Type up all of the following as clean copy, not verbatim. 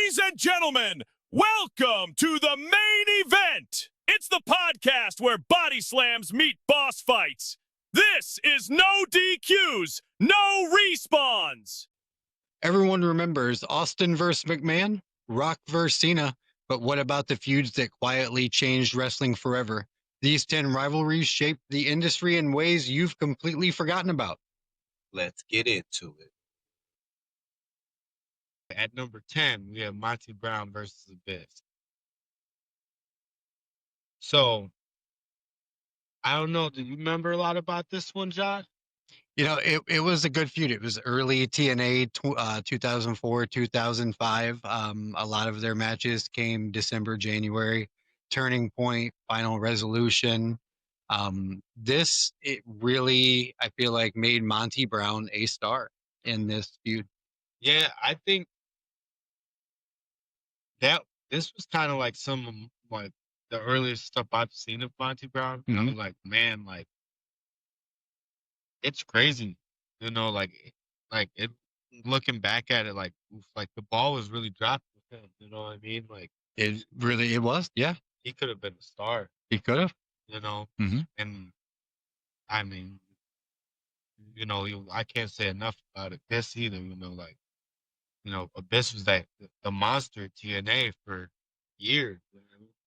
Ladies and gentlemen, welcome to the main event. It's the podcast where body slams meet boss fights. This is no DQs, no respawns. Everyone remembers Austin versus McMahon, Rock versus Cena, but what about the feuds that quietly changed wrestling forever? These 10 rivalries shaped the industry in ways you've completely forgotten about. Let's get into it. At number 10, we have Monty Brown versus Abyss. So, I don't know. Do you remember a lot about this one, Josh? You know, it was a good feud. It was early TNA 2004, 2005. A lot of their matches came December, January. Turning Point, Final Resolution. It really, I feel like, made Monty Brown a star in this feud. Yeah, I think that this was kind of like some of like the earliest stuff I've seen of Monty Brown. I was like, man, like it's crazy, like it. Looking back at it, like the ball was really dropped with him. You know what I mean? Like It was, yeah. he could have been a star. He could have. And I mean, I can't say enough about Abyss either. Abyss was the monster at TNA for years.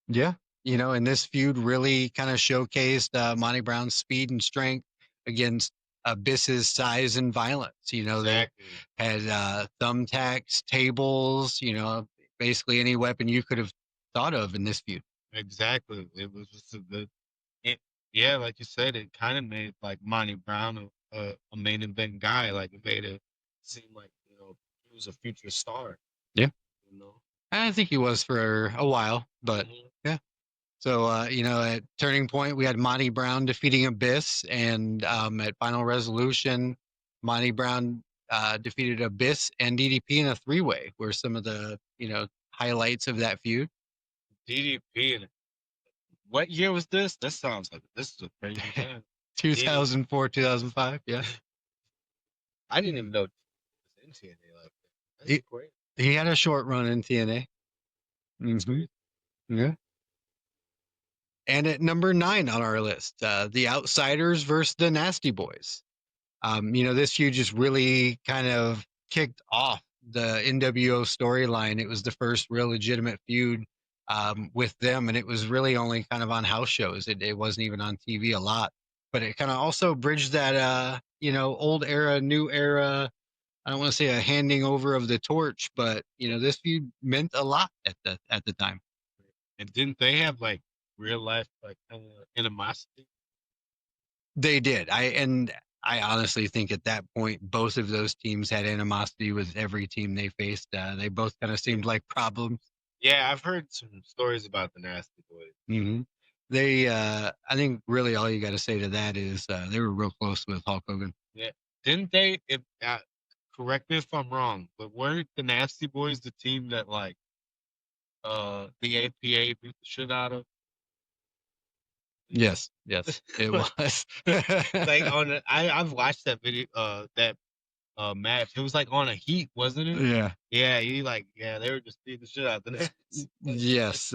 Yeah. And this feud really kind of showcased Monty Brown's speed and strength against Abyss's size and violence. Exactly. They had thumbtacks, tables, basically any weapon you could have thought of in this feud. Exactly. It was just yeah, like you said, it kind of made like Monty Brown a main event guy. Like it made it seem like, he was a future star. Yeah. I think he was for a while, but yeah. So, at Turning Point, we had Monty Brown defeating Abyss, and at Final Resolution, Monty Brown defeated Abyss and DDP in a three-way, were some of the, highlights of that feud. DDP, what year was this? This sounds like this is a crazy time. 2004, 2005, yeah. I didn't even know it was in TNA like that. That's great. He had a short run in TNA. Yeah. And at number 9 on our list, the Outsiders versus the Nasty Boys. This feud just really kind of kicked off the NWO storyline. It was the first real legitimate feud with them, and it was really only kind of on house shows. It wasn't even on TV a lot, but it kind of also bridged that, old era, new era. I don't want to say a handing over of the torch, but this feud meant a lot at the time. And didn't they have like real life like kind of animosity? They did. I honestly think at that point both of those teams had animosity with every team they faced. They both kind of seemed like problems. Yeah, I've heard some stories about the Nasty Boys. They, I think, really all you got to say to that is they were real close with Hulk Hogan. Yeah, didn't they? Correct me if I'm wrong, but weren't the Nasty Boys the team that like the APA beat the shit out of? Yes, it was. Like I've watched that video, that match. It was like on a heat, wasn't it? Yeah. Yeah, they were just beating the shit out of the Nasty. Yes,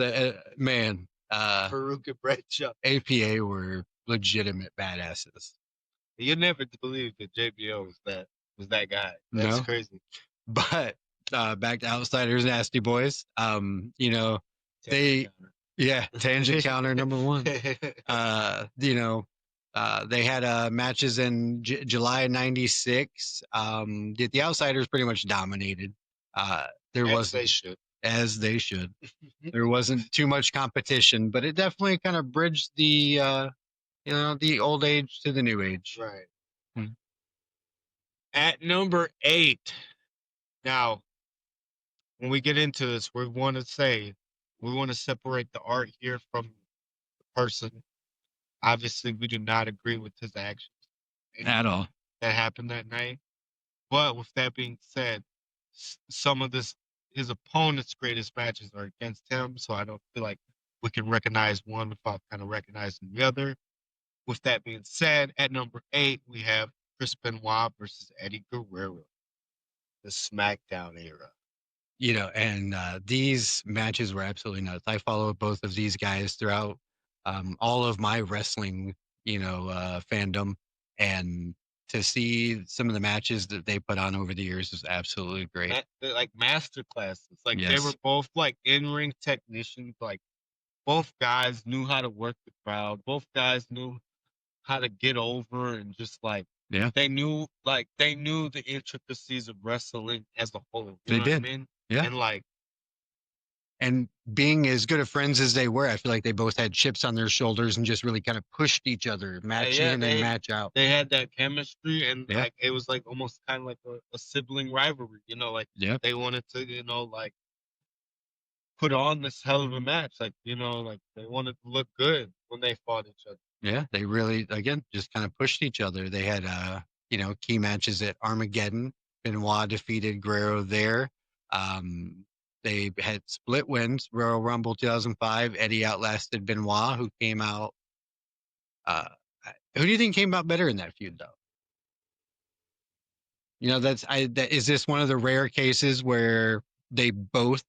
man. Farouk and Bradshaw. APA were legitimate badasses. You'd never believe that JBL was that guy. That's crazy. But back to Outsiders, Nasty Boys. Tangent counter number 1. They had matches in July '96. The Outsiders pretty much dominated. As they should. There wasn't too much competition, but it definitely kind of bridged the the old age to the new age. Right. At number 8. Now, when we get into this, we want to separate the art here from the person. Obviously, we do not agree with his actions at all that happened that night. But with that being said, some of his opponent's greatest matches are against him, so I don't feel like we can recognize one without kind of recognizing the other. With that being said, at number 8, we have Chris Benoit versus Eddie Guerrero, the SmackDown era. And these matches were absolutely nuts. I followed both of these guys throughout all of my wrestling, fandom, and to see some of the matches that they put on over the years was absolutely great. They're like master classes. Like they were Yes. both like in-ring technicians. Like both guys knew how to work the crowd. Both guys knew how to get over and just like Yeah, they knew the intricacies of wrestling as a whole. You they know what I did. mean? Yeah. And like And being as good of friends as they were, I feel like they both had chips on their shoulders and just really kind of pushed each other, match yeah, in and match out. they had that chemistry and Yeah. like it was like almost kind of like a sibling rivalry. Like Yeah. they wanted to like put on this hell of a match. Like like they wanted to look good when they fought each other. Yeah, they really, again, just kind of pushed each other. They had, key matches at Armageddon. Benoit defeated Guerrero there. Um, they had split wins. Royal Rumble 2005. Eddie outlasted Benoit, who came out. Uh, who do you think came out better in that feud, though? Is this one of the rare cases where they both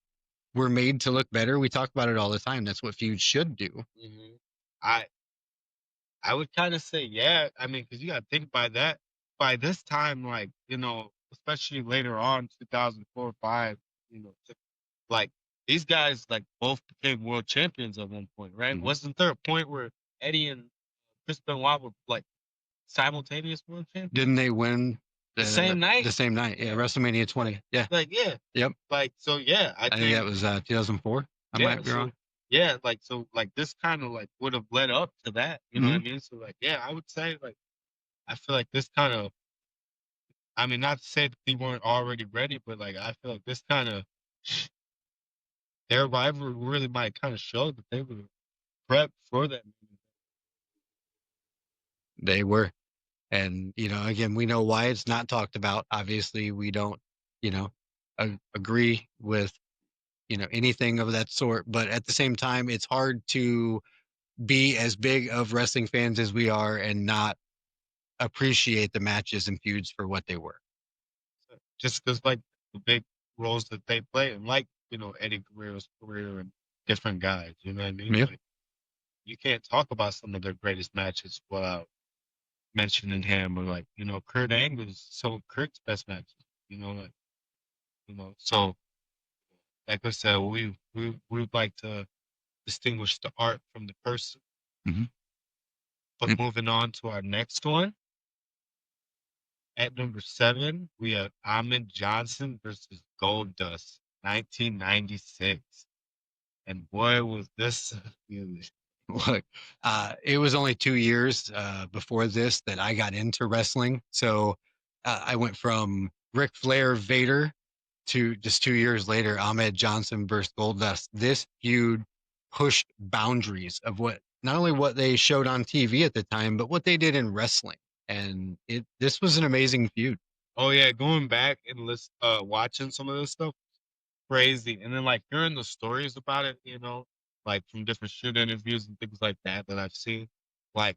were made to look better? We talk about it all the time. That's what feuds should do. Mm-hmm. I would kind of say, yeah. I mean, because you got to think by this time, like, especially later on, 2004, 5, like these guys, like, both became world champions at one point, right? Mhm. Wasn't there a point where Eddie and Chris Benoit were like simultaneous world champions? Didn't they win The same night? The same night, yeah. WrestleMania 20. Yeah. Like, yeah. Yep. Like, so, yeah. I think that was 2004. I might be wrong. Yeah, like so, like this kind of like would have led up to that. You know what I Mm-hmm. mean? So, like, yeah, I would say like I feel like this kind of. I mean, not to say that they weren't already ready, but like I feel like this kind of their rivalry really might kind of show that they were prepped for that. They were. And, again, we know why it's not talked about. Obviously, we don't, agree with, anything of that sort. But at the same time, it's hard to be as big of wrestling fans as we are and not appreciate the matches and feuds for what they were. Just because like the big roles that they play, and like Eddie Guerrero's career and different guys. You know what I mean? Yeah. Like, you can't talk about some of their greatest matches without mentioning him, or like Kurt Angle's some of Kurt's best matches. Like so like I said, we would like to distinguish the art from the person. Mm-hmm. But moving on to our next one. At number 7, we have Ahmed Johnson versus Goldust, 1996. And boy, was this a feud. Look, it was only 2 years before this that I got into wrestling. So I went from Ric Flair Vader to just 2 years later, Ahmed Johnson versus Goldust. This feud pushed boundaries of not only what they showed on TV at the time, but what they did in wrestling. And this was an amazing feud. Oh yeah, going back and watching some of this stuff, crazy. And then like hearing the stories about it, like from different shit interviews and things like that I've seen, like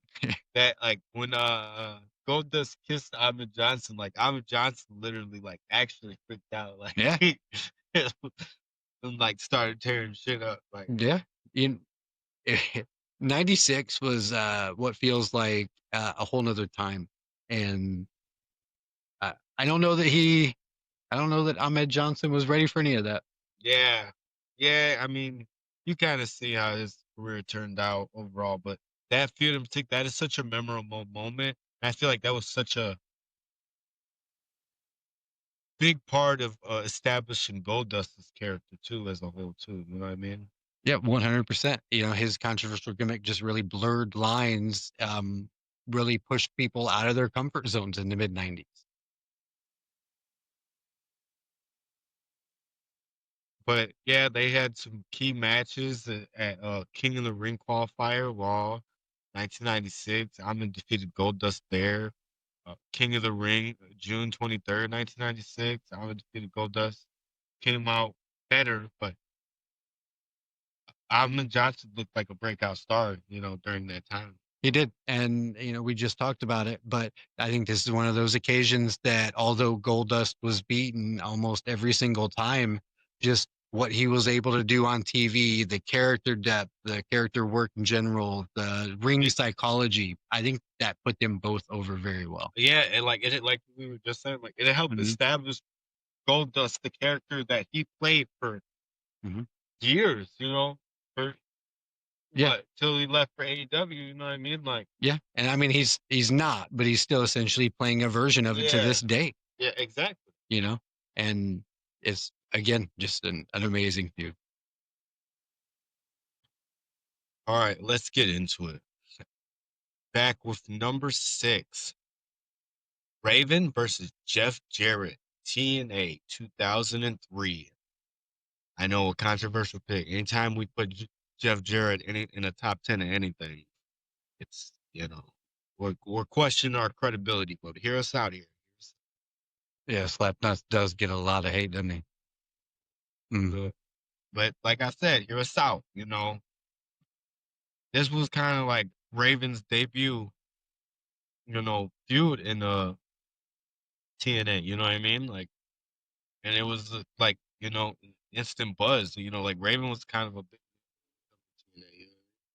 that, like when Goldust kissed Ahmed Johnson, like Ahmed Johnson literally like actually freaked out, like Yeah. and like started tearing shit up, like yeah. 96 was what feels like a whole nother time. And I don't know that Ahmed Johnson was ready for any of that. Yeah. Yeah. I mean, you kind of see how his career turned out overall, but that feud in particular, that is such a memorable moment. And I feel like that was such a big part of establishing Goldust's character too, as a whole too. You know what I mean? Yeah, 100%. His controversial gimmick just really blurred lines, really pushed people out of their comfort zones in the mid 90s. But yeah, they had some key matches at King of the Ring qualifier, Raw, 1996. I'm defeated Goldust there. King of the Ring, June 23rd, 1996. I'm defeated Goldust. Came out better, but Ahmed Johnson looked like a breakout star, during that time. He did. And, we just talked about it, but I think this is one of those occasions that although Goldust was beaten almost every single time, just what he was able to do on TV, the character depth, the character work in general, the ring psychology. I think that put them both over very well. Yeah, and like like we were just saying, like it helped establish Goldust, the character that he played for years, for till he left for AEW, you know what I mean? Like and I mean he's not, but he's still essentially playing a version of it to this day. Yeah, exactly. And it's again just an amazing feud. All right, let's get into it. Back with number 6. Raven versus Jeff Jarrett, TNA 2003. I know, a controversial pick. Anytime we put Jeff Jarrett in a top 10 of anything, it's, we're questioning our credibility, but hear us out here. Yeah, Slapnuts does get a lot of hate, doesn't he? But like I said, hear us out, This was kind of like Raven's debut, feud in TNA, you know what I mean? Like, and it was like, instant buzz, like Raven was kind of a big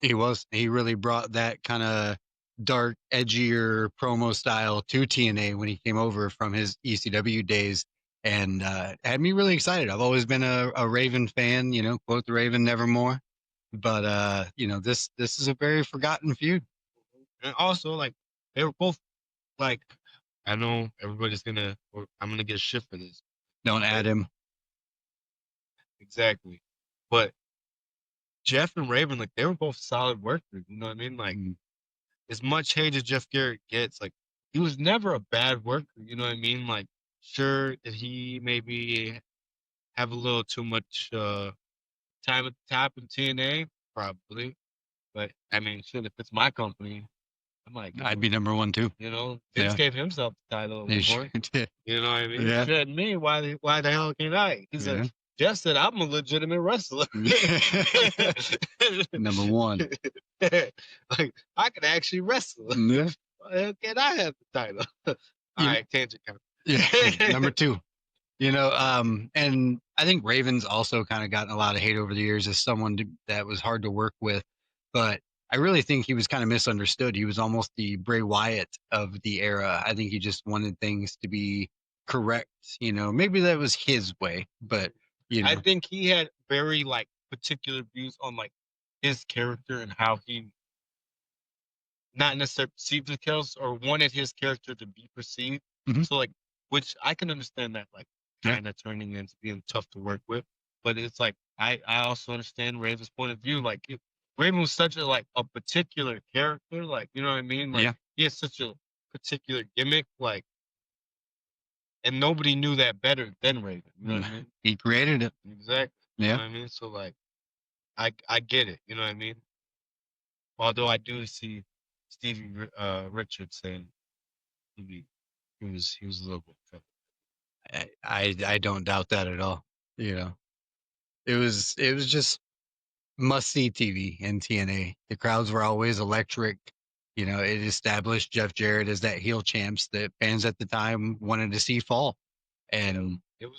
TNA, He really brought that kind of dark, edgier promo style to TNA when he came over from his ECW days, and had me really excited. I've always been a Raven fan, quote the Raven nevermore. But this is a very forgotten feud. And also, like, they were both like, I know everybody's I'm gonna get shit for this. Don't add him. Exactly. But Jeff and Raven, like, they were both solid workers, you know what I mean? Like, as much hate as Jeff Jarrett gets, like, he was never a bad worker, you know what I mean? Like, sure, did he maybe have a little too much time at the top in TNA? Probably. But, I mean, shit, if it's my company, I'm like, I'd be number 1 too. Vince gave himself the title at one Sure point. did. You know what I mean? Yeah. Shouldn't me. Why the hell can't I? He said, Jeff said I'm a legitimate wrestler. Number 1. Like, I can actually wrestle. Yeah. Why the hell can't I have the title? All right, tangent count. Yeah. Number 2. And I think Raven's also kind of gotten a lot of hate over the years as someone that was hard to work with, but I really think he was kind of misunderstood. He was almost the Bray Wyatt of the era. I think he just wanted things to be correct. Maybe that was his way, but I think he had very like particular views on like his character and how he not necessarily perceived the character or wanted his character to be perceived. So like, which I can understand that like kind of turning into being tough to work with, but it's like I also understand Raven's point of view. Like Raven was such a particular character, like, you know what I mean? Like he has such a particular gimmick, like, and nobody knew that better than Raven. You know what I mean? He created it. Exactly. You know what I mean? So like, I get it. You know what I mean? Although I do see Stevie Richards saying he was a little bit. I don't doubt that at all. It was just must see TV in TNA. The crowds were always electric. It established Jeff Jarrett as that heel champs that fans at the time wanted to see fall. And that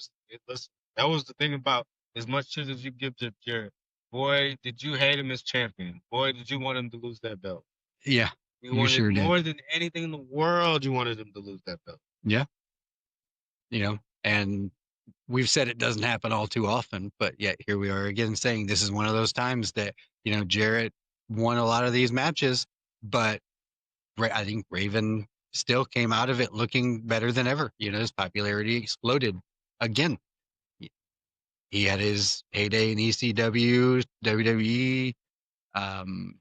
was the thing about, as much shit as you give Jeff Jarrett, boy, did you hate him as champion. Boy, did you want him to lose that belt. Yeah. You wanted more than anything in the world, you wanted him to lose that belt. Yeah. And we've said it doesn't happen all too often, but yet here we are again saying this is one of those times that, Jarrett won a lot of these matches, but I think Raven still came out of it looking better than ever. His popularity exploded again. He had his heyday in ECW, WWE, and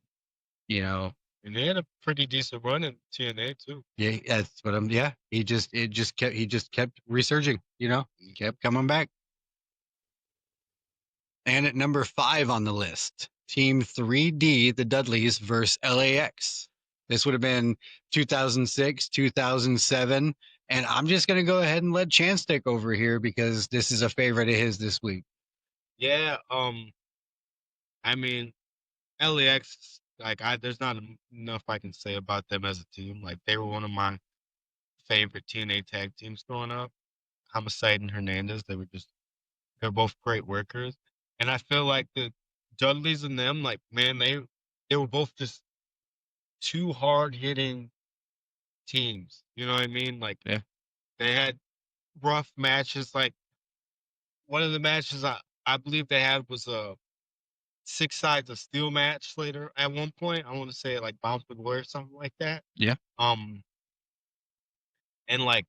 he had a pretty decent run in TNA too. Yeah, that's what he just kept resurging, he kept coming back. And at number 5 on the list, Team 3D, the Dudleys versus LAX. This would have been 2006, 2007. And I'm just going to go ahead and let Chance take over here because this is a favorite of his this week. Yeah. I mean, LAX, like, there's not enough I can say about them as a team. Like, they were one of my favorite TNA tag teams growing up. Homicide and Hernandez, they were just They're both great workers, and I feel like the Dudleys and them, like man, they were both just two hard hitting teams. You know what I mean? Like Yeah. they had rough matches. Like one of the matches I believe they had was a six sides of steel match later at one point. I want to say like Bound for Glory or something like that. Yeah. And like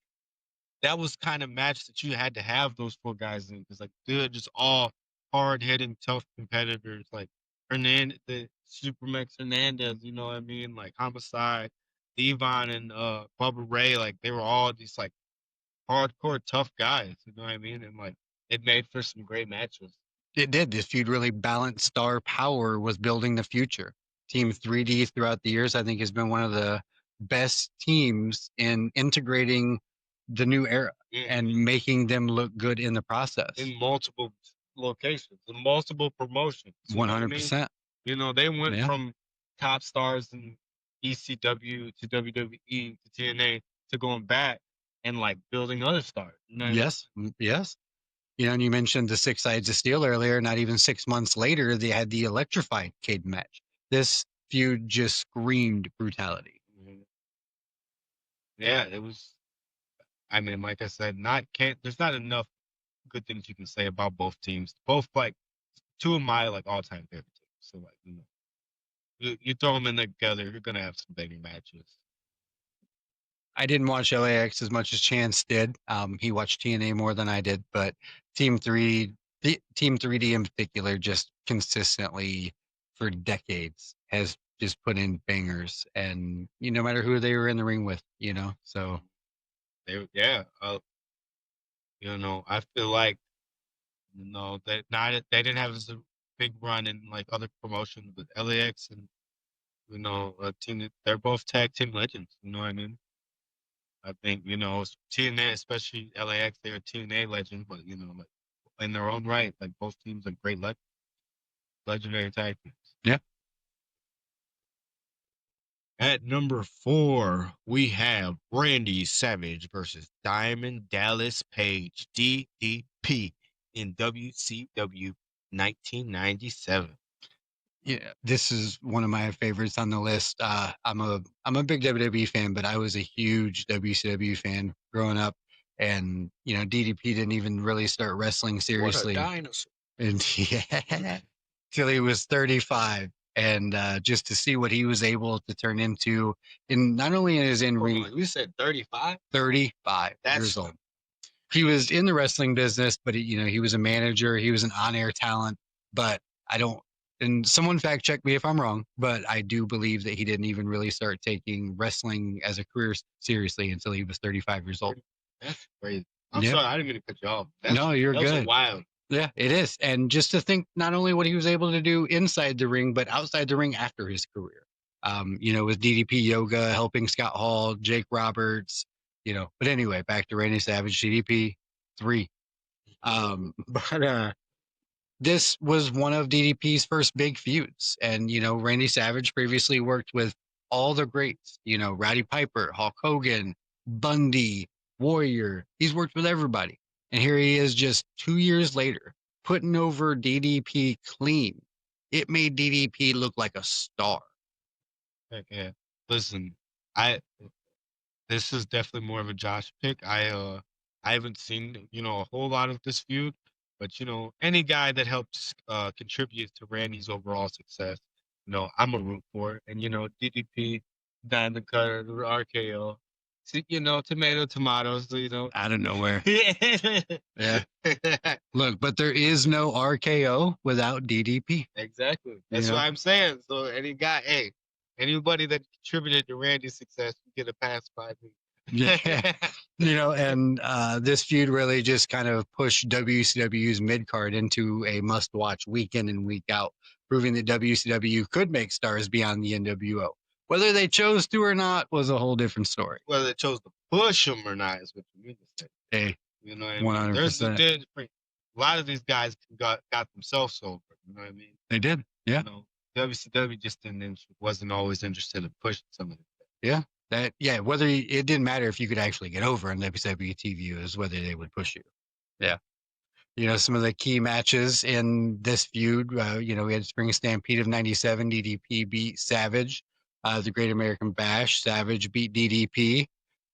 that was kind of match that you had to have those four guys in because like they're just all hard hitting, tough competitors. Like the Supermax Hernandez, you know what I mean? Like Homicide, Devon, and Bubba Ray, like they were all these like hardcore tough guys, you know what I mean? And like it made for some great matches. It did. This feud really balanced star power was building the future. Team 3D throughout the years, I think, has been one of the best teams in integrating the new era and making them look good in the process. In multiple locations, in multiple promotions. 100%. You know, they went from top stars in ECW to WWE to TNA to going back and like building other stars. You know Yes. Yes. You know, and you mentioned the six sides of steel earlier. Not even 6 months later, they had the electrified cage match. This feud just screamed brutality. Yeah, it was. I mean, like I said, there's not enough good things you can say about both teams. Both like two of my like all time favorite teams. So like you throw them in together, you're gonna have some banging matches. I didn't watch LAX as much as Chance did. He watched TNA more than I did, but Team 3D in particular, just consistently for decades has just put in bangers, and no matter who they were in the ring with, so I feel like they didn't have as a big run in like other promotions, but LAX and they're both tag team legends. You know what I mean? I think TNA, especially LAX, they're TNA legends, but like in their own right, like both teams are great legendary tag teams. Yeah. At number 4, we have Randy Savage versus Diamond Dallas Page, DDP, in WCW 1997. Yeah, this is one of my favorites on the list. I'm a big WWE fan, but I was a huge WCW fan growing up, and DDP didn't even really start wrestling seriously. What a dinosaur! And yeah, till he was 35, and just to see what he was able to turn into, in not only in his in-ring. You said 35? 35 years old. He was in the wrestling business, but he was a manager. He was an on-air talent, but and someone fact check me if I'm wrong, but I do believe that he didn't even really start taking wrestling as a career seriously until he was 35 years old. That's crazy. I'm sorry, I didn't mean to cut you off. No, you're good. Wild. Yeah, it is. And just to think not only what he was able to do inside the ring, but outside the ring after his career. With DDP Yoga, helping Scott Hall, Jake Roberts, but anyway, back to Randy Savage, DDP 3. But this was one of DDP's first big feuds. And, Randy Savage previously worked with all the greats, Roddy Piper, Hulk Hogan, Bundy, Warrior. He's worked with everybody. And here he is just 2 years later, putting over DDP clean. It made DDP look like a star. Heck yeah. Listen, this is definitely more of a Josh pick. I haven't seen, a whole lot of this feud, but any guy that helps contribute to Randy's overall success, I'm a root for it. And DDP, Diamond Cutter, RKO. See, tomatoes, out of nowhere. Yeah. Look, but there is no RKO without DDP. Exactly. That's what I'm saying. So anybody that contributed to Randy's success, you get a pass by me. Yeah. And this feud really just kind of pushed WCW's mid-card into a must-watch week in and week out, proving that WCW could make stars beyond the NWO. Whether they chose to or not was a whole different story. Whether they chose to push them or not is what you mean to say. Hey, you know what I mean? 100%. A lot of these guys got themselves over. You know what I mean? They did. Yeah. WCW just wasn't always interested in pushing some of it. Yeah. Whether it didn't matter if you could actually get over on WCW TV, is whether they would push you. Yeah. some of the key matches in this feud. We had Spring Stampede of '97. DDP beat Savage. The Great American Bash, Savage beat DDP.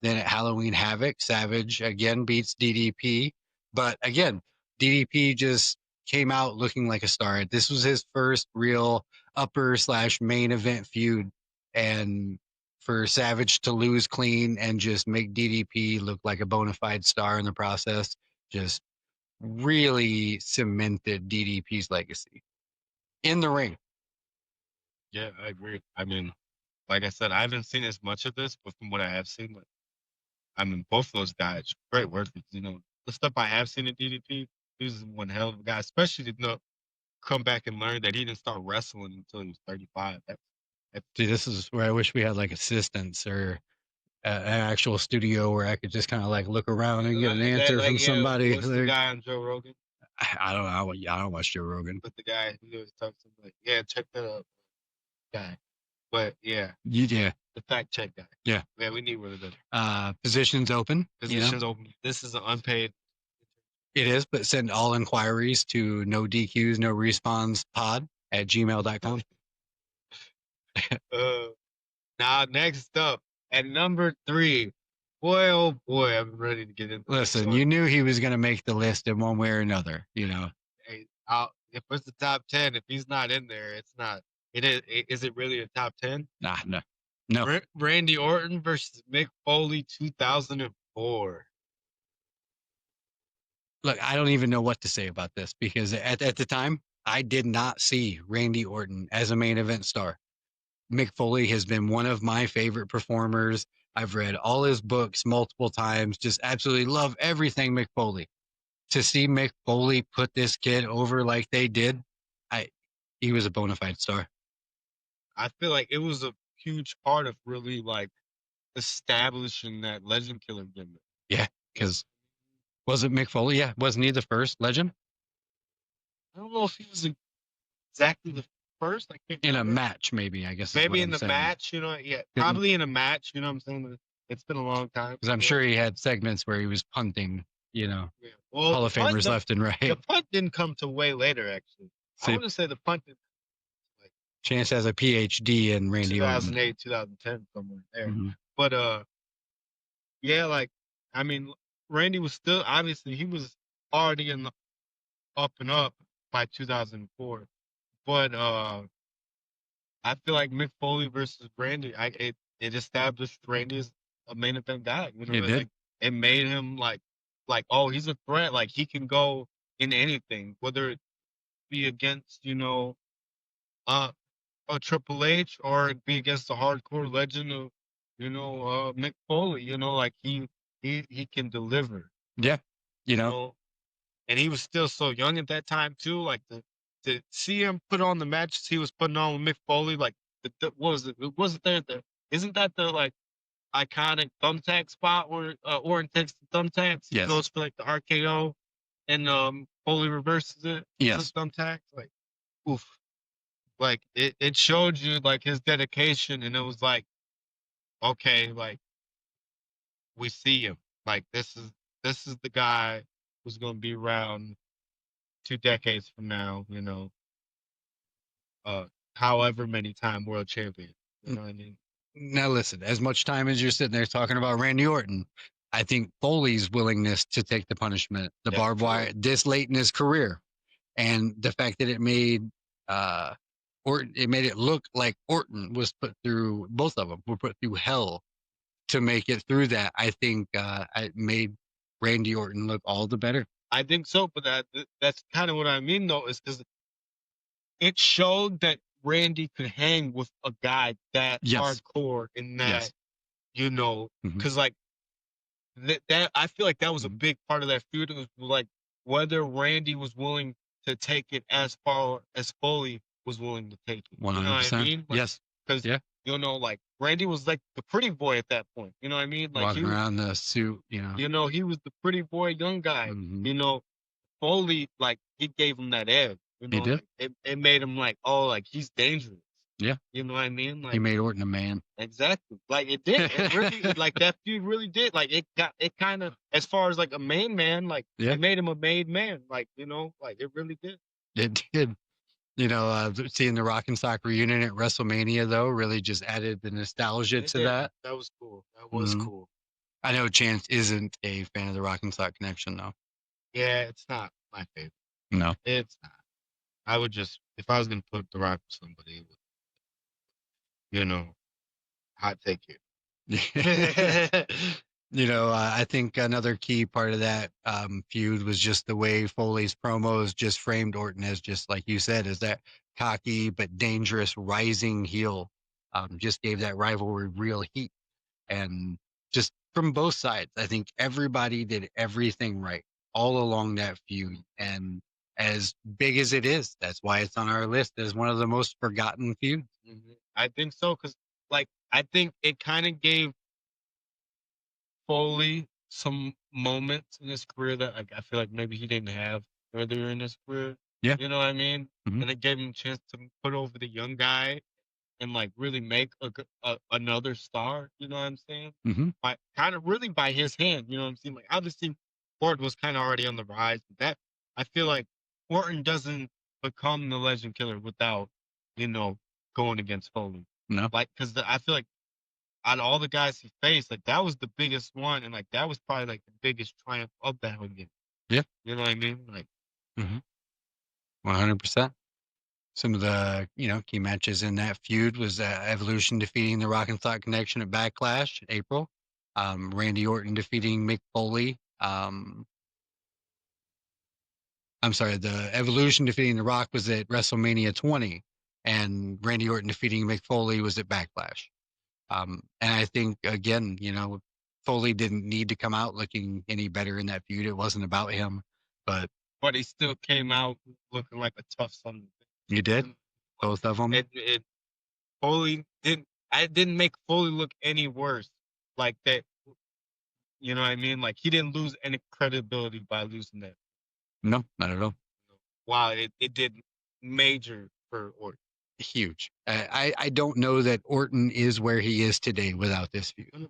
Then at Halloween Havoc, Savage again beats DDP. But again, DDP just came out looking like a star. This was his first real upper/main event feud. And for Savage to lose clean and just make DDP look like a bona fide star in the process, just really cemented DDP's legacy in the ring. Yeah, I agree. I mean, like I said, I haven't seen as much of this, but from what I have seen, both those guys, great workers. The stuff I have seen at DDP, he's one hell of a guy, especially to come back and learn that he didn't start wrestling until he was 35. See, this is where I wish we had like assistants or an actual studio where I could just kind of like look around and get an answer from somebody. What's the guy on Joe Rogan? I don't know. I don't watch Joe Rogan. But the guy who always talks to him like, yeah, check that out, guy. But yeah, Yeah, the fact check guy. Yeah. Yeah, we need one of them. Positions open. Positions open. This is an unpaid. It is, but send all inquiries to no DQs, no respawns pod at gmail.com. Now, next up at number 3. Boy, oh boy, I'm ready to get into this. Listen, you knew he was going to make the list in one way or another, Hey, if it's the top 10, if he's not in there, it's not. Is it really a top 10? Nah, no. Randy Orton versus Mick Foley, 2004. Look, I don't even know what to say about this because at the time, I did not see Randy Orton as a main event star. Mick Foley has been one of my favorite performers. I've read all his books multiple times, just absolutely love everything Mick Foley. To see Mick Foley put this kid over like they did, he was a bona fide star. I feel like it was a huge part of really like establishing that legend killer gimmick. Yeah, because was it Mick Foley? Yeah, wasn't he the first legend? I don't know if he was exactly the first. I can't in remember. A match, maybe, I guess. Maybe in the match, probably in a match. You know what I'm saying? It's been a long time. Because I'm sure he had segments where he was punting, Well, Hall of Famers left and right. The punt didn't come to way later, actually. I want to say the punt did. Chance has a PhD in Randy 2008, Orton. 2010, somewhere there. Mm-hmm. But Randy was still, obviously he was already in the up and up by 2004. But I feel like Mick Foley versus Randy, it established Randy as a main event guy. It did. It made him like, oh, he's a threat. Like he can go in anything, whether it be against, a Triple H or it be against the hardcore legend of, Mick Foley. Like he can deliver. Yeah, and he was still so young at that time too. Like to see him put on the matches he was putting on with Mick Foley, like what was it? Wasn't there isn't that the like iconic thumbtack spot where Orton takes the thumbtacks, yes, goes for like the RKO, and Foley reverses it. Yes, thumbtacks, like oof. Like it showed you like his dedication, and it was like, okay, like we see him. Like this is the guy who's gonna be around 2 decades from now, however many time world champion. You know what I mean? Now listen, as much time as you're sitting there talking about Randy Orton, I think Foley's willingness to take the punishment, the barbed wire, this late in his career, and the fact that it made it made it look like Orton was put through, both of them were put through hell to make it through that. I think it made Randy Orton look all the better. I think so, but that's kind of what I mean, though, is because it showed that Randy could hang with a guy that hardcore in that, because like that I feel like that was a big part of that feud. It was like whether Randy was willing to take it as far as Foley was willing to take it. 100%. You know what I mean? Like, yes. Because like Randy was like the pretty boy at that point. You know what I mean? Like walking around the suit. He was the pretty boy, young guy. Mm-hmm. Foley, like he gave him that edge. He did. Like, it made him like, oh, like he's dangerous. Yeah. You know what I mean? He Like made Orton a man. exactly. Like it did. It really like that feud really did. Like it kind of as far as like a main man, like Yeah. it made him a made man. Like, like it really did. It did. Seeing the Rock and Sock reunion at WrestleMania though really just added the nostalgia It to did. that. That was cool. That was Mhm. cool. I know Chance isn't a fan of the Rock and Sock connection though. Yeah, it's not my favorite. No. It's not. I would just if I was gonna put the rock with somebody, it would, hot take here. I think another key part of that feud was just the way Foley's promos just framed Orton as just like you said, as that cocky but dangerous rising heel. Just gave that rivalry real heat, and just from both sides, I think everybody did everything right all along that feud. And as big as it is, that's why it's on our list as one of the most forgotten feuds. I think so because, like, I think it kind of gave Foley some moments in his career that like I feel like maybe he didn't have earlier in his career. Yeah. You know what I mean? Mhm. And it gave him a chance to put over the young guy and like really make another star. You know what I'm saying? Mm-hmm. By kind of really by his hand. You know what I'm saying? Like obviously, Orton was kind of already on the rise, but that I feel like Orton doesn't become the Legend Killer without going against Foley. No. Like because I feel like out of all the guys he faced, like that was the biggest one, and like that was probably like the biggest triumph of that whole game. Yeah. You know what I mean? Like 100%. Some of the key matches in that feud was Evolution defeating the Rock and Sock Connection at Backlash in April. Randy Orton defeating Mick Foley. I'm sorry, the Evolution defeating the Rock was at WrestleMania 20, and Randy Orton defeating Mick Foley was at Backlash. And I think again, Foley didn't need to come out looking any better in that feud. It wasn't about him, but he still came out looking like a tough son. you did both of them. Foley didn't. I didn't make Foley look any worse. Like that. You know what I mean? Like he didn't lose any credibility by losing that. No, not at all. Wow, it did major for Orton. Huge. I don't know that Orton is where he is today without this feud. 100%.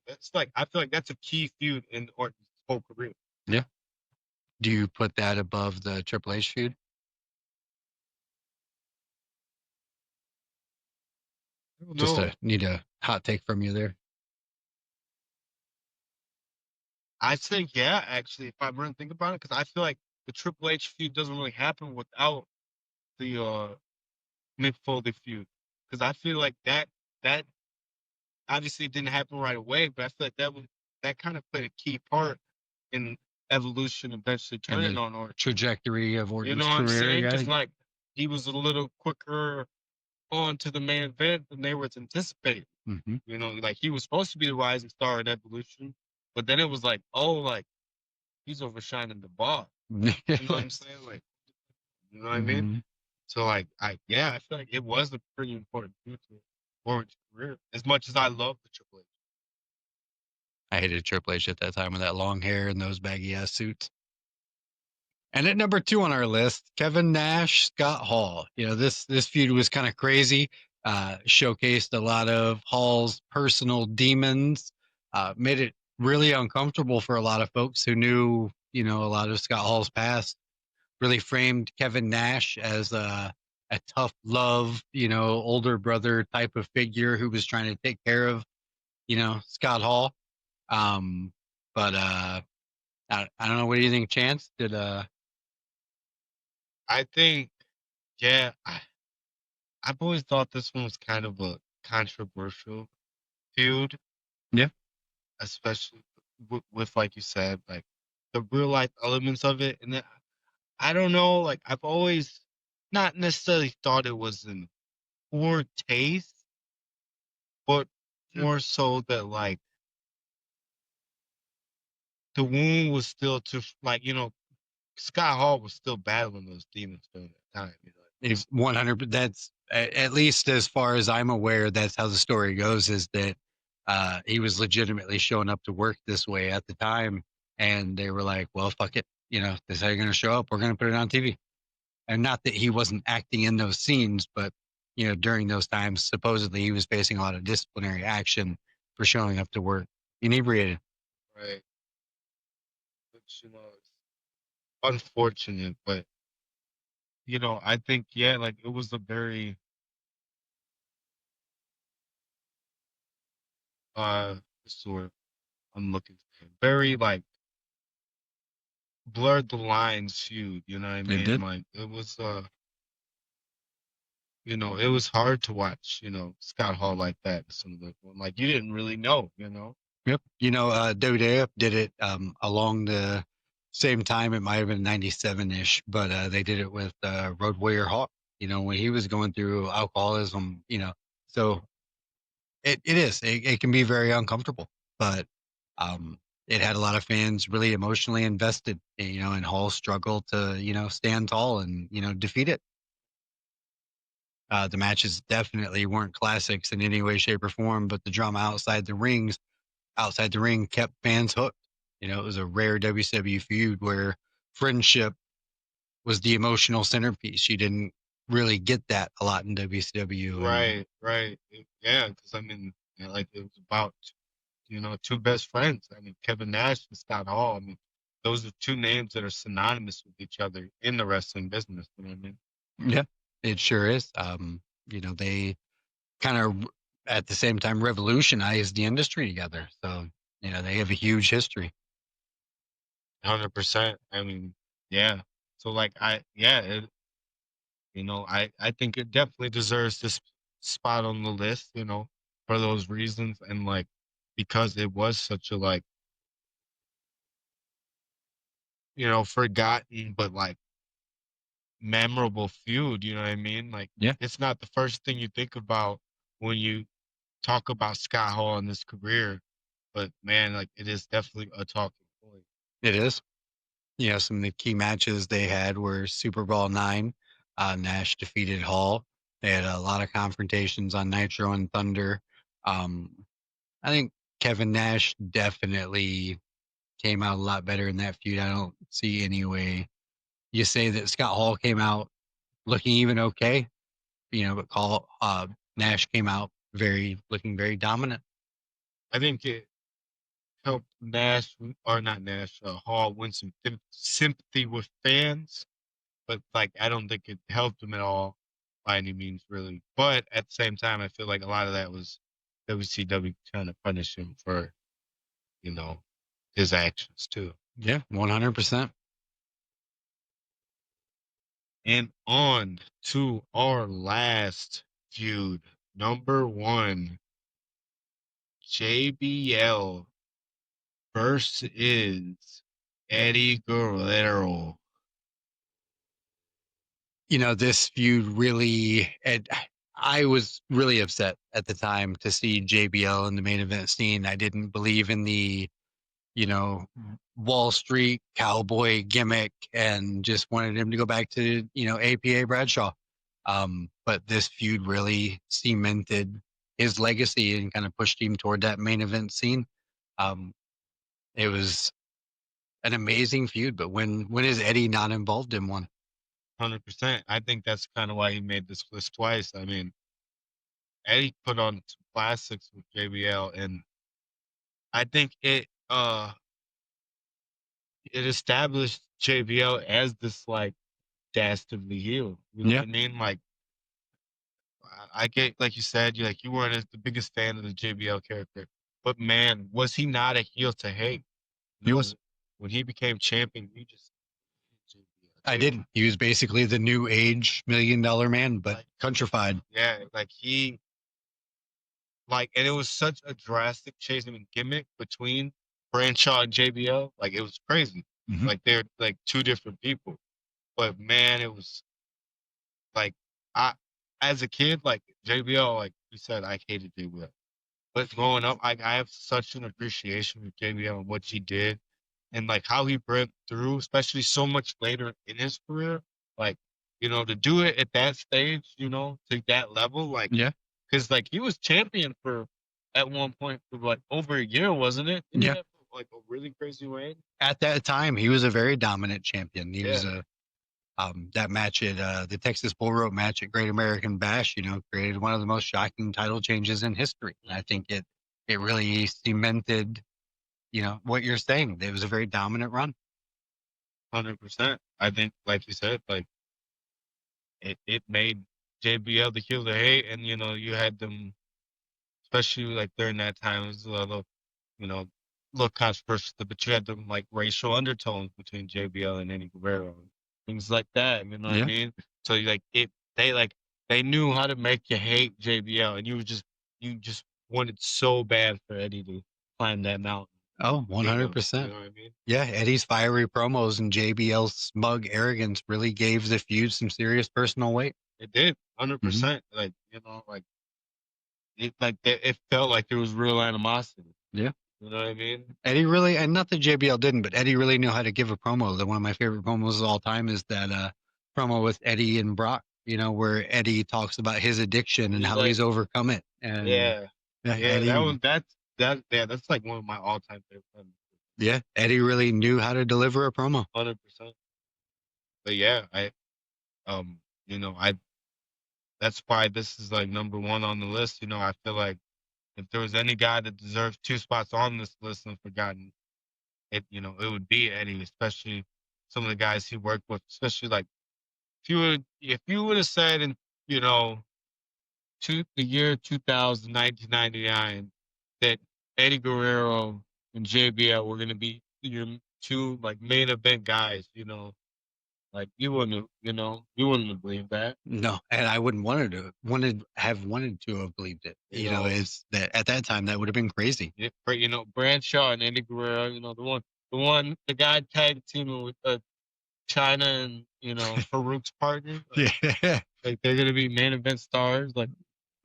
That's like I feel like that's a key feud in Orton's whole career. Yeah. Do you put that above the Triple H feud? Need a hot take from you there. I'd say yeah, actually, if I really think about it, because I feel like the Triple H feud doesn't really happen without the Mick Foley feud. Because I feel like that obviously didn't happen right away, but I feel like that kind of played a key part in Evolution eventually turning on Orton. Trajectory of Orton's You know what I'm career. saying? Because like he was a little quicker on to the main event than they were anticipating. Mm-hmm. Like he was supposed to be the rising star in Evolution, but then it was like, oh, like he's overshining the bar. You know what I'm saying? Like, you know what I mean? So like, I feel like it was a pretty important feud to Orton's career. As much as I love the Triple H, I hated Triple H at that time with that long hair and those baggy ass suits. And at number 2 on our list, Kevin Nash, Scott Hall. This feud was kind of crazy. Showcased a lot of Hall's personal demons. Made it really uncomfortable for a lot of folks who knew, a lot of Scott Hall's past. Really framed Kevin Nash as a tough love, older brother type of figure who was trying to take care of, Scott Hall. But I don't know. What do you think, Chance? I think, yeah, I've always thought this one was kind of a controversial feud. Yeah. Especially with like you said, like the real life elements of it. And then, I don't know, like I've always not necessarily thought it was in poor taste, but more so that like the wound was still too like, Scott Hall was still battling those demons during that time. If 100, that's at least as far as I'm aware, that's how the story goes, is that he was legitimately showing up to work this way at the time. And they were like, well, fuck it. This is how you're going to show up. We're going to put it on TV. And not that he wasn't acting in those scenes, but during those times, supposedly he was facing a lot of disciplinary action for showing up to work inebriated. Right. Which, it's unfortunate, but I think, yeah, like it was a very what's the word I'm looking for? Very like blurred the lines feud, you know what I It mean? did. Like it was hard to watch, Scott Hall like that. Some of the like you didn't really know. Yep. WWF did it along the same time. It might have been 97-ish, but they did it with Road Warrior Hawk, when he was going through alcoholism, So it can be very uncomfortable, but it had a lot of fans really emotionally invested, in Hall's struggle to, stand tall and, defeat it. The matches definitely weren't classics in any way, shape, or form, but the drama outside the ring kept fans hooked. It was a rare WCW feud where friendship was the emotional centerpiece. You didn't really get that a lot in WCW. Right, right. Yeah, because I mean, like it was about, two best friends. I mean, Kevin Nash and Scott Hall. I mean, those are two names that are synonymous with each other in the wrestling business. You know what I mean? Yeah, it sure is. They kind of at the same time revolutionized the industry together. So, they have a huge history. 100%. I mean, yeah. So like I think it definitely deserves this spot on the list, for those reasons and like because it was such a like, forgotten but like memorable feud, you know what I mean? Like Yeah, it's not the first thing you think about when you talk about Scott Hall and his career, but man, like it is definitely a talking point. it is. Some of the key matches they had were Super Bowl IX. Nash defeated Hall. They had a lot of confrontations on Nitro and Thunder. Um, I think Kevin Nash definitely came out a lot better in that feud. I don't see any way you say that Scott Hall came out looking even okay, but Nash came out looking very dominant. I think it helped Nash or not Nash, Hall win some sympathy with fans, but like I don't think it helped him at all by any means, really. But at the same time, I feel like a lot of that was WCW trying to punish him for, you know, his actions too. Yeah, 100%. And on to our last feud, number one, JBL versus Eddie Guerrero. This feud really, and I was really upset at the time to see JBL in the main event scene. I didn't believe in the, you know, Wall Street cowboy gimmick and just wanted him to go back to, APA Bradshaw. But this feud really cemented his legacy and kind of pushed him toward that main event scene. Um, it was an amazing feud, but when is Eddie not involved in one? 100%. I think that's kind of why he made this list twice. I mean, Eddie put on some classics with JBL, and I think it established JBL as this like dastardly heel. You know Yeah. what I mean? Like I get like you said, you weren't the biggest fan of the JBL character, but man, was he not a heel to hate? He was. When he became champion, you just I didn't. He was basically the new age $1 million man, but countrified. Yeah, like and it was such a drastic change in gimmick between Bradshaw and JBL. Like it was crazy. Mhm. Like they're like two different people. But man, it was like I as a kid, like JBL, like you said, I hated JBL. But growing up, I have such an appreciation for JBL and what he did and like how he broke through, especially so much later in his career. Like, to do it at that stage, to that level, like Yeah. because like he was champion for at one point for like over a year, wasn't it? Yeah. Like a really crazy reign. At that time, he was a very dominant champion. He was a That match at the Texas Bull Rope match at Great American Bash, created one of the most shocking title changes in history. And I think it really cemented, what you're saying. It was a very dominant run. 100%. I think, like you said, like it made JBL the heel to hate, and you had them, especially like during that time, it was a little, little controversial, but you had them like racial undertones between JBL and Eddie Guerrero, things like that. You know what I Yeah. mean? So they knew how to make you hate JBL, and you just wanted so bad for Eddie to climb that mountain. Oh, beat him, 100%. You know what I mean? Yeah, Eddie's fiery promos and JBL's smug arrogance really gave the feud some serious personal weight. It did, 100%. Like it felt like there was real animosity. Yeah. You know what I mean? Eddie really, and not that JBL didn't, but Eddie really knew how to give a promo. One of my favorite promos of all time is that promo with Eddie and Brock, where Eddie talks about his addiction and how he's overcome it. And yeah, Eddie, that's like one of my all-time favorite promos. Yeah, Eddie really knew how to deliver a promo. 100%. But yeah, that's why this is like number one on the list. I feel like if there was any guy that deserves 2 spots on this list and forgotten, it would be Eddie, especially some of the guys he worked with, especially like if you would have said in the year 2000, 1999, that Eddie Guerrero and JBL were going to be your 2 like main event guys, like you wouldn't have believed that. No, and I wouldn't wanted to have believed it. Is that at that time that would have been crazy. Yeah, Bradshaw and Eddie Guerrero, the guy tag teaming with China and Farouk's partner. Yeah, like they're gonna be main event stars, like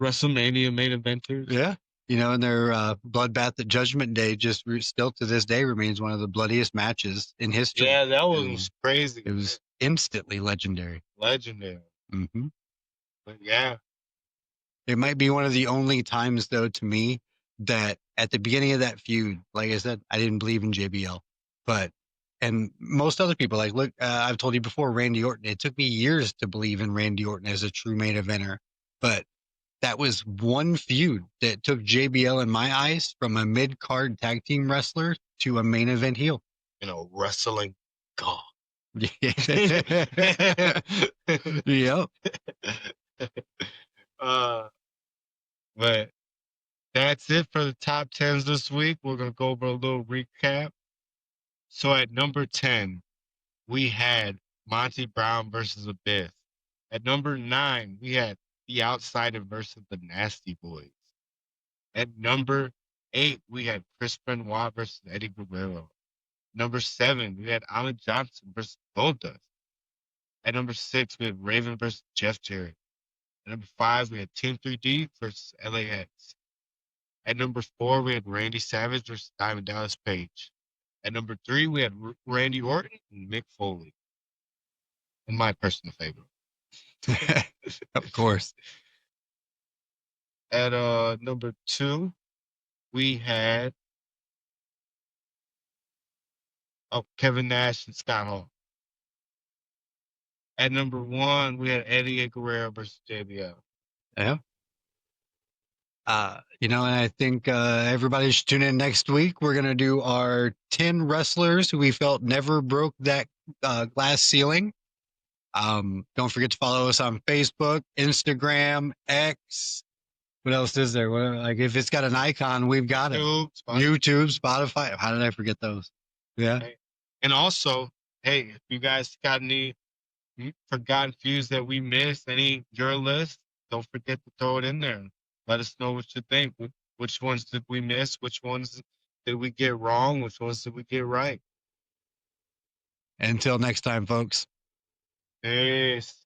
WrestleMania main eventers. Yeah. And their bloodbath at Judgment Day still to this day remains one of the bloodiest matches in history. Yeah, that was crazy. It was instantly legendary. Legendary. Mm-hmm. But yeah. It might be one of the only times, though, to me, that at the beginning of that feud, like I said, I didn't believe in JBL. And most other people, like, look, I've told you before, Randy Orton, it took me years to believe in Randy Orton as a true main eventer. But that was one feud that took JBL, in my eyes, from a mid-card tag team wrestler to a main event heel. Wrestling God. Yep. But that's it for the top 10s this week. We're going to go over a little recap. So at number 10, we had Monty Brown versus Abyss. At number 9, we had The Outsider versus the Nasty Boys. At number 8, we had Chris Benoit versus Eddie Guerrero. Number 7, we had Ahmed Johnson versus Goldust. At number 6, we had Raven versus Jeff Jarrett. At number 5, we had Team 3D versus LAX. At number 4, we had Randy Savage versus Diamond Dallas Page. At number 3, we had Randy Orton and Mick Foley. And my personal favorite. Of course. At number 2, we had Kevin Nash and Scott Hall. At number 1, we had Eddie Guerrero versus JBL. Yeah. And I think everybody should tune in next week. We're going to do our 10 wrestlers who we felt never broke that glass ceiling. Don't forget to follow us on Facebook, Instagram, X. What else is there? If it's got an icon, we've got it. YouTube, Spotify. How did I forget those? Yeah. Okay. And also, hey, if you guys got any forgotten feuds that we missed, your list, don't forget to throw it in there. Let us know what you think. Which ones did we miss? Which ones did we get wrong? Which ones did we get right? Until next time, folks. Peace.